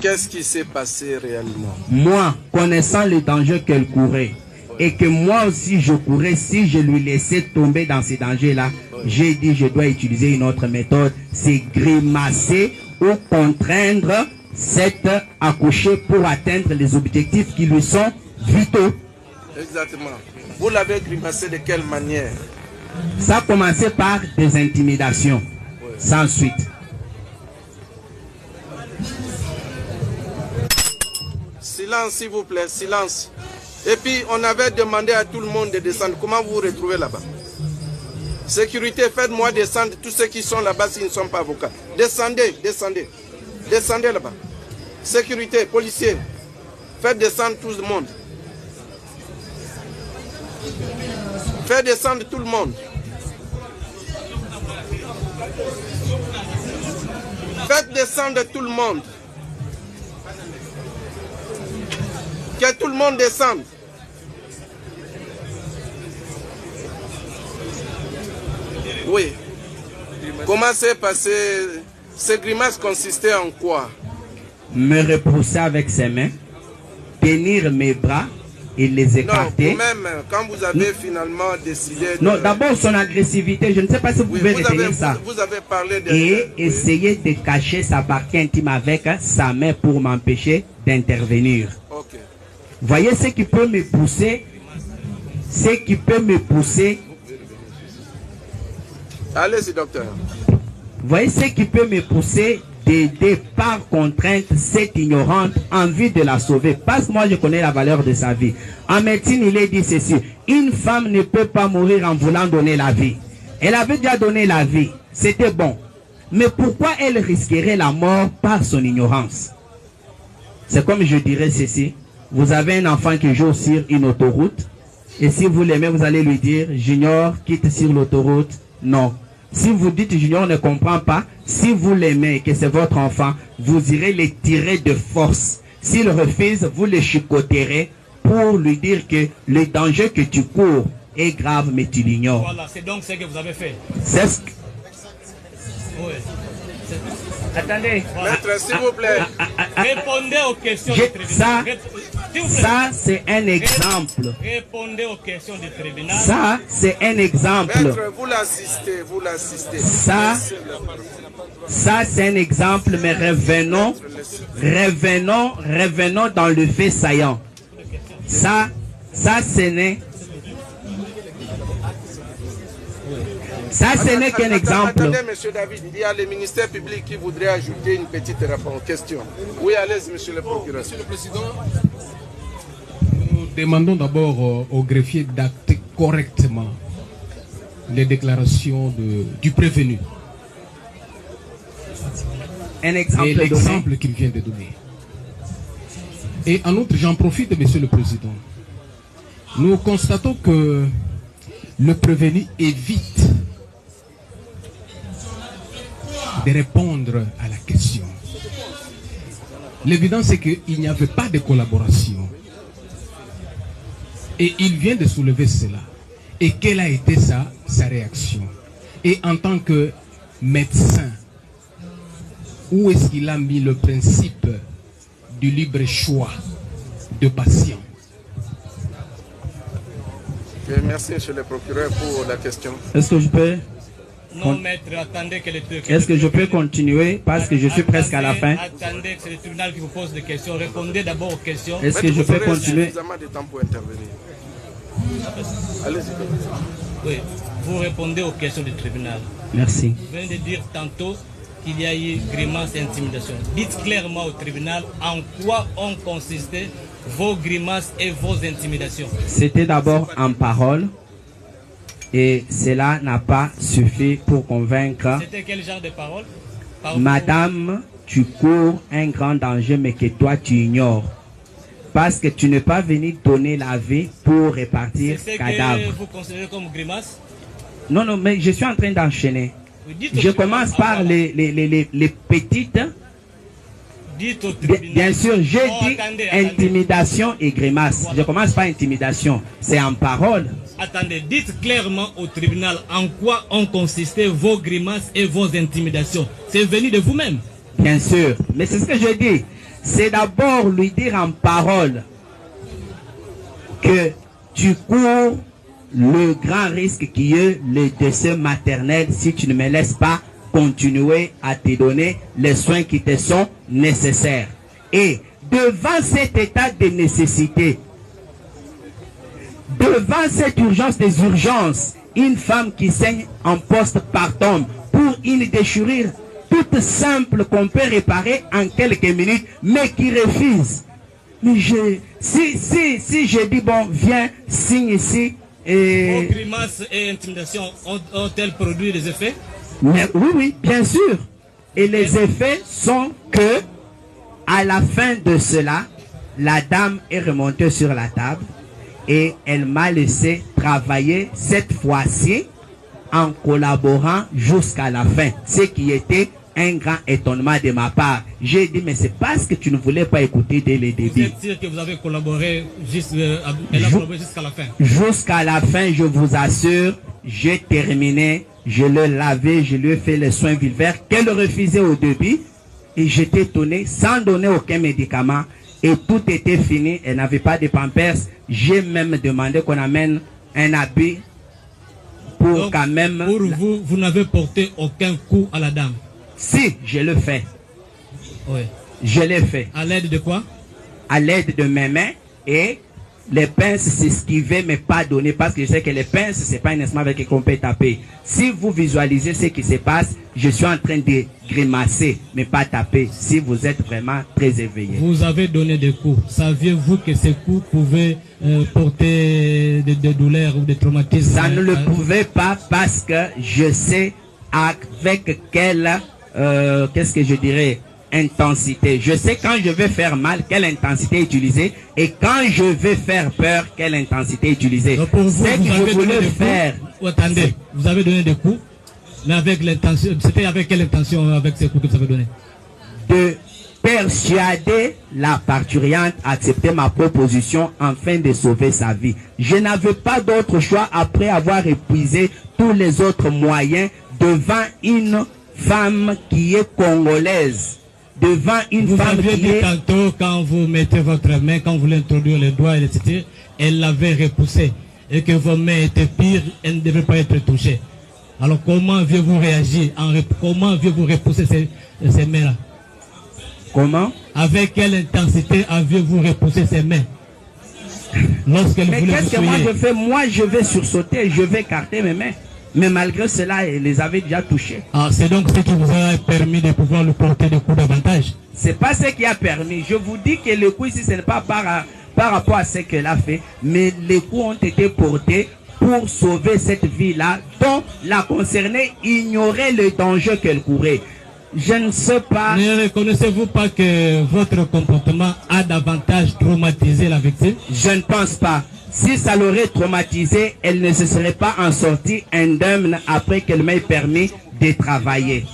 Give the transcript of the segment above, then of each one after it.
Qu'est-ce qui s'est passé réellement? Moi, connaissant le danger qu'elle courait, et que moi aussi je courais, si je lui laissais tomber dans ces dangers-là, j'ai dit je dois utiliser une autre méthode, c'est grimacer ou contraindre cette accouchée pour atteindre les objectifs qui lui sont vitaux. Exactement. Vous l'avez grimacé de quelle manière? Ça a commencé par des intimidations, sans suite. Silence, s'il vous plaît, silence. Et puis, on avait demandé à tout le monde de descendre. Comment vous vous retrouvez là-bas? Sécurité, faites-moi descendre tous ceux qui sont là-bas s'ils ne sont pas avocats. Descendez, descendez. Descendez là-bas. Sécurité, policiers, faites descendre tout le monde. Faites descendre tout le monde. Faites descendre tout le monde. Que tout le monde descende. Oui. Comment s'est passé? Ces grimaces consistaient en quoi? Me repousser avec ses mains, tenir mes bras et les écarter. Non, vous-même, quand vous avez finalement décidé de... Non, d'abord son agressivité, je ne sais pas si vous pouvez retenir ça. Vous avez parlé de... Et essayer de cacher sa partie intime avec sa main pour m'empêcher d'intervenir. Ok. Voyez ce qui peut me pousser, Allez-y, docteur. Voyez ce qui peut me pousser d'aider par contrainte cette ignorante en vue de la sauver. Parce que moi je connais la valeur de sa vie. En médecine, il est dit ceci: une femme ne peut pas mourir en voulant donner la vie. Elle avait déjà donné la vie, c'était bon. Mais pourquoi elle risquerait la mort par son ignorance? C'est comme je dirais ceci: vous avez un enfant qui joue sur une autoroute, et si vous l'aimez, vous allez lui dire: Junior, quitte sur l'autoroute. Non. Si vous dites Junior ne comprend pas, si vous l'aimez et que c'est votre enfant, vous irez le tirer de force. S'il refuse, vous le chicoterez pour lui dire que le danger que tu cours est grave, mais tu l'ignores. Voilà, c'est donc ce que vous avez fait. C'est ce que... Oui. Attendez. Maître, s'il vous plaît. Répondez aux questions du tribunal. Ça, c'est un exemple. Répondez aux questions du tribunal. Ça, c'est un exemple. Maître, vous l'assistez, vous l'assistez. Ça, c'est un exemple, mais revenons dans le fait saillant. Ça, ce n'est... Ça, ce n'est qu'un exemple. Attendez, monsieur David, il y a le ministère public qui voudrait ajouter une petite réponse, question. Oui, allez-y, monsieur le procureur. Monsieur le Président, nous demandons d'abord au greffier d'acter correctement les déclarations du prévenu. Un exemple et l'exemple qu'il vient de donner. Et en outre, j'en profite, monsieur le Président. Nous constatons que le prévenu évite de répondre à la question. L'évidence c'est qu'il n'y avait pas de collaboration. Et il vient de soulever cela. Et quelle a été sa réaction? Et en tant que médecin, où est-ce qu'il a mis le principe du libre choix de patient? Merci, monsieur le procureur, pour la question. Est-ce que je peux... Non, maître, attendez que le tribunal... Est-ce que je peux continuer parce que je suis presque à la fin? Attendez que c'est le tribunal qui vous pose des questions. Répondez d'abord aux questions. Est-ce que je peux continuer? Suffisamment de temps pour intervenir. Allez-y. Oui, vous répondez aux questions du tribunal. Merci. Vous venez de dire tantôt qu'il y a eu grimaces et intimidation. Dites clairement au tribunal en quoi ont consisté vos grimaces et vos intimidations. C'était d'abord en parole. Et cela n'a pas suffi pour convaincre. C'était quel genre de parole? Madame, tu cours un grand danger, mais que toi tu ignores. Parce que tu n'es pas venu donner la vie pour répartir cadavre. C'est ce que vous considérez comme grimace? Non, non, mais je suis en train d'enchaîner. Je commence par les petites. Dites au tribunal. Bien sûr, j'ai dit intimidation et grimace. Je commence par intimidation. C'est en parole. Attendez, dites clairement au tribunal en quoi ont consisté vos grimaces et vos intimidations. C'est venu de vous-même. Bien sûr, mais c'est ce que je dis. c'est d'abord lui dire en parole que tu cours le grand risque qui est le décès maternel si tu ne me laisses pas continuer à te donner les soins qui te sont nécessaires. Et devant cet état de nécessité, devant cette urgence des urgences, une femme qui saigne en postpartum pour une déchirure toute simple qu'on peut réparer en quelques minutes, mais qui refuse. Mais si je dis bon, viens, signe ici. Vos grimaces et intimidations ont-elles produit des effets? Mais, oui, bien sûr. Et les effets sont que, à la fin de cela, la dame est remontée sur la table et elle m'a laissé travailler cette fois-ci en collaborant jusqu'à la fin. Ce qui était un grand étonnement de ma part. J'ai dit, mais c'est parce que tu ne voulais pas écouter dès le début. Vous êtes sûr que vous avez collaboré jusqu'à la fin? Jusqu'à la fin, je vous assure, j'ai terminé, je l'ai lavé, je lui ai fait les soins vulvaires qu'elle refusait au début. Et j'étais étonné, sans donner aucun médicament. Et tout était fini, elle n'avait pas de pampers. J'ai même demandé qu'on amène un habit pour donc, quand même... Pour vous, vous n'avez porté aucun coup à la dame? Si, je le fais. Oui. Je l'ai fait. À l'aide de quoi? À l'aide de mes mains et les pinces s'esquivaient mais pas donner parce que je sais que les pinces c'est pas un instrument avec lequel on peut taper. Si vous visualisez ce qui se passe, je suis en train de grimacer mais pas taper si vous êtes vraiment très éveillé. Vous avez donné des coups. Saviez-vous que ces coups pouvaient porter des douleurs ou des traumatismes? Ça ne le pouvait pas parce que je sais avec quelle qu'est-ce que je dirais, intensité. Je sais quand je vais faire mal, quelle intensité utiliser, et quand je vais faire peur, quelle intensité utiliser. C'est que je voulais faire. Attendez, vous avez donné des coups, mais avec l'intention, c'était avec quelle intention avec ces coups que vous avez donné? De persuader la parturiente à accepter ma proposition afin de sauver sa vie. Je n'avais pas d'autre choix après avoir épuisé tous les autres moyens devant une femme qui est congolaise, devant une femme qui est... Tantôt, quand vous mettez votre main, quand vous voulez introduire les doigts, etc., elle l'avait repoussé et que vos mains étaient pires, elles ne devaient pas être touchées. Alors comment aviez-vous réagi? Comment aviez-vous repoussé ces mains-là? Comment? Avec quelle intensité aviez-vous repoussé ces mains? Lorsqu'elle voulait vous Mais qu'est-ce que moi je fais? Moi je vais sursauter, je vais écarter mes mains. Mais malgré cela, elle les avait déjà touchés. Ah, c'est donc ce qui vous a permis de pouvoir lui porter des coups davantage? C'est pas ce qui a permis. Je vous dis que le coup ici, ce n'est pas par rapport à ce qu'elle a fait, mais les coups ont été portés pour sauver cette vie-là, dont la concernée ignorait le danger qu'elle courait. Je ne sais pas... Ne reconnaissez-vous pas que votre comportement a davantage traumatisé la victime? Je ne pense pas. Si ça l'aurait traumatisé, elle ne se serait pas en sortie indemne après qu'elle m'ait permis de travailler.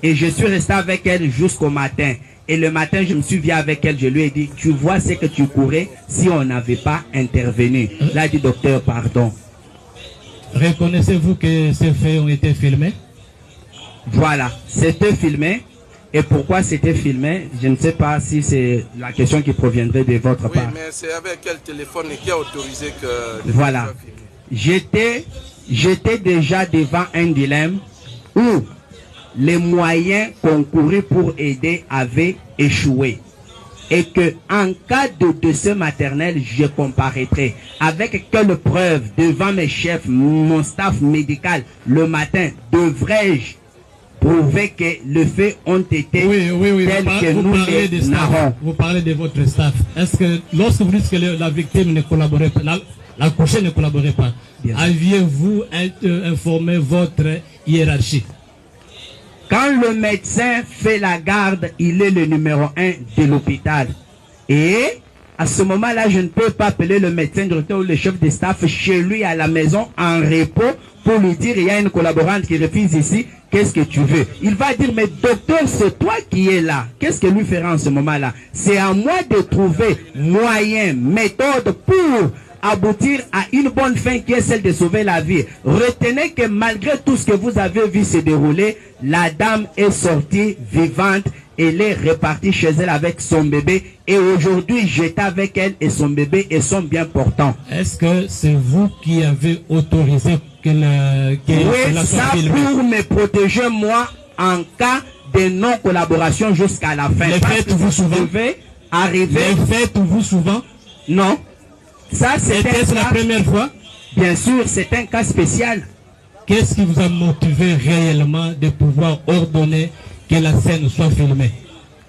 Et je suis resté avec elle jusqu'au matin. Et le matin, je me suis vu avec elle, je lui ai dit, tu vois ce que tu courais si on n'avait pas intervenu. Là, dit docteur, pardon. Reconnaissez-vous que ces faits ont été filmés? Voilà, c'était filmé. Et pourquoi c'était filmé, je ne sais pas si c'est la question qui proviendrait de votre part. Oui, mais c'est avec quel téléphone qui a autorisé que... Voilà. J'étais déjà devant un dilemme où les moyens concourus pour aider avaient échoué. Et que en cas de décès maternel, je comparaîtrai. Avec quelle preuve devant mes chefs, mon staff médical, le matin, devrais-je prouver que les faits ont été tels que nous les narrons? Vous parlez de votre staff. Est-ce que lorsque vous dites que la victime ne collaborait pas, la couchée ne collaborait pas, aviez-vous informé votre hiérarchie? Quand le médecin fait la garde, il est le numéro 1 de l'hôpital. Et à ce moment-là, je ne peux pas appeler le médecin directeur ou le chef de staff chez lui à la maison en repos pour lui dire, il y a une collaborante qui refuse ici, qu'est-ce que tu veux? Il va dire, mais docteur, c'est toi qui es là. Qu'est-ce que lui fera en ce moment-là? C'est à moi de trouver moyens, méthodes pour aboutir à une bonne fin qui est celle de sauver la vie. Retenez que malgré tout ce que vous avez vu se dérouler, la dame est sortie vivante Elle est repartie chez elle avec son bébé et aujourd'hui j'étais avec elle et son bébé et sont bien portants. Est-ce que c'est vous qui avez autorisé que oui, ça pour me protéger moi en cas de non-collaboration jusqu'à la fin. Les faites-vous souvent? Arriver. Les faites-vous souvent? Non. Ça c'était la première fois? Bien sûr, c'est un cas spécial. Qu'est-ce qui vous a motivé réellement de pouvoir ordonner que la scène soit filmée?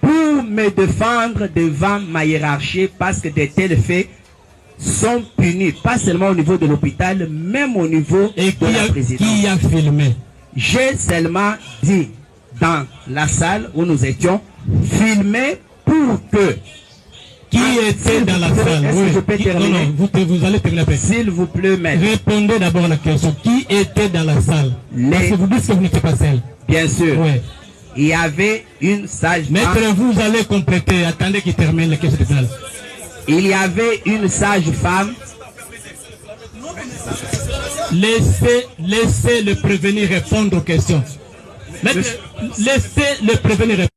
Pour me défendre devant ma hiérarchie parce que de tels faits sont punis, pas seulement au niveau de l'hôpital, même au niveau de la présidence. Qui a filmé? J'ai seulement dit dans la salle où nous étions, filmer pour que... Qui était dans la salle? Est-ce que je peux terminer? Non, vous allez terminer après. S'il vous plaît, maître. Répondez d'abord à la question. Qui était dans la salle? Parce que vous dites que vous n'étiez pas seul. Bien sûr. Oui. Il y avait une sage femme. Maître, vous allez compléter. Attendez qu'il termine la question de salle. Il y avait une sage femme. Laissez le prévenir répondre aux questions. Maître, laissez le prévenir répondre.